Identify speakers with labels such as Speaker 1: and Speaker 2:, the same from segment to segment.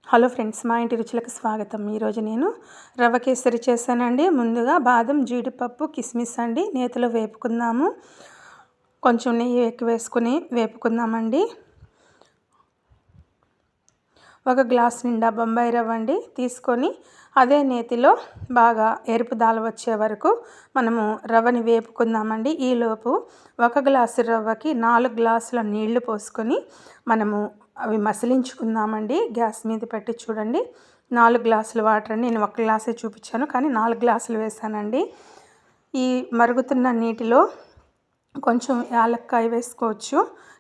Speaker 1: Hello friends, మా ఇంటి రుచులకు స్వాగతం. ఈరోజు నేను రవ్వ కేసరి చేశానండి. ముందుగా బాదం, జీడిపప్పు, కిస్మిస్ అండి నేతిలో వేపుకుందాము. కొంచెం నెయ్యి ఎక్కువ వేసుకుని వేపుకుందామండి. ఒక గ్లాస్ నిండా బొంబాయి రవ్వ అండి తీసుకొని అదే నేతిలో బాగా ఎరుపు దాల వచ్చే వరకు మనము రవ్వని వేపుకుందామండి. ఈలోపు ఒక గ్లాసు రవ్వకి 4 గ్లాసుల నీళ్లు పోసుకొని మనము అవి మసిలించుకుందామండి. గ్యాస్ మీద పెట్టి చూడండి, 4 గ్లాసుల వాటర్ అండి. నేను 1 గ్లాసే చూపించాను, కానీ 4 గ్లాసులు వేసానండి. ఈ మరుగుతున్న నీటిలో కొంచెం యాలక్కాయ వేసుకోవచ్చు.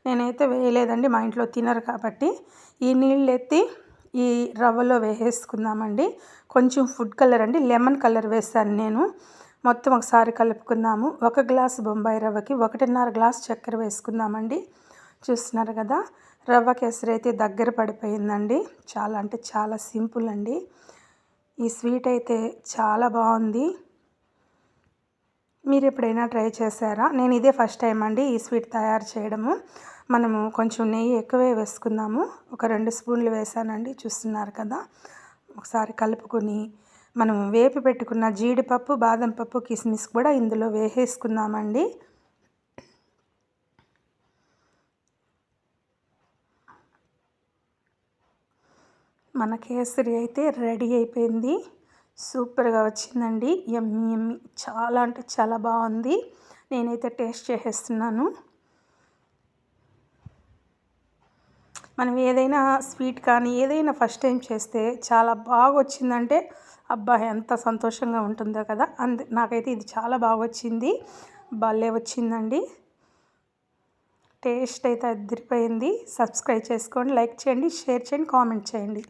Speaker 1: నేనైతే వేయలేదండి, మా ఇంట్లో తినరు కాబట్టి. ఈ నీళ్ళు ఎత్తి ఈ రవ్వలో వేసేసుకుందామండి. కొంచెం ఫుడ్ కలర్ అండి, లెమన్ కలర్ వేసాను నేను. మొత్తం ఒకసారి కలుపుకుందాము. 1 గ్లాసు బొంబాయి రవ్వకి 1.5 గ్లాసు చక్కెర వేసుకుందామండి. చూస్తున్నారు కదా, రవ్వ కేసరి అయితే దగ్గర పడిపోయిందండి. చాలా అంటే చాలా సింపుల్ అండి. ఈ స్వీట్ అయితే చాలా బాగుంది. మీరు ఎప్పుడైనా ట్రై చేశారా? నేను ఇదే ఫస్ట్ టైం అండి ఈ స్వీట్ తయారు చేయడము. మనము కొంచెం నెయ్యి ఎక్కువే వేసుకుందాము. ఒక 2 స్పూన్లు వేసానండి. చూస్తున్నారు కదా, ఒకసారి కలుపుకొని మనం వేపి పెట్టుకున్న జీడిపప్పు, బాదం పప్పు, కిస్మిస్ కూడా ఇందులో వేసేసుకుందామండి. మన కేసరి అయితే రెడీ అయిపోయింది. సూపర్గా వచ్చిందండి. యమ్మీ యమ్మీ, చాలా అంటే చాలా బాగుంది. నేనైతే టేస్ట్ చేసేస్తున్నాను. మనం ఏదైనా స్వీట్ కానీ ఏదైనా ఫస్ట్ టైం చేస్తే చాలా బాగా వచ్చిందంటే అబ్బా ఎంత సంతోషంగా ఉంటుందో కదా. నాకైతే ఇది చాలా బాగా వచ్చింది, భలే వచ్చిందండి. టేస్ట్ అయితే అదిరిపోయింది. సబ్స్క్రైబ్ చేసుకోండి, లైక్ చేయండి, షేర్ చేయండి, కామెంట్ చేయండి.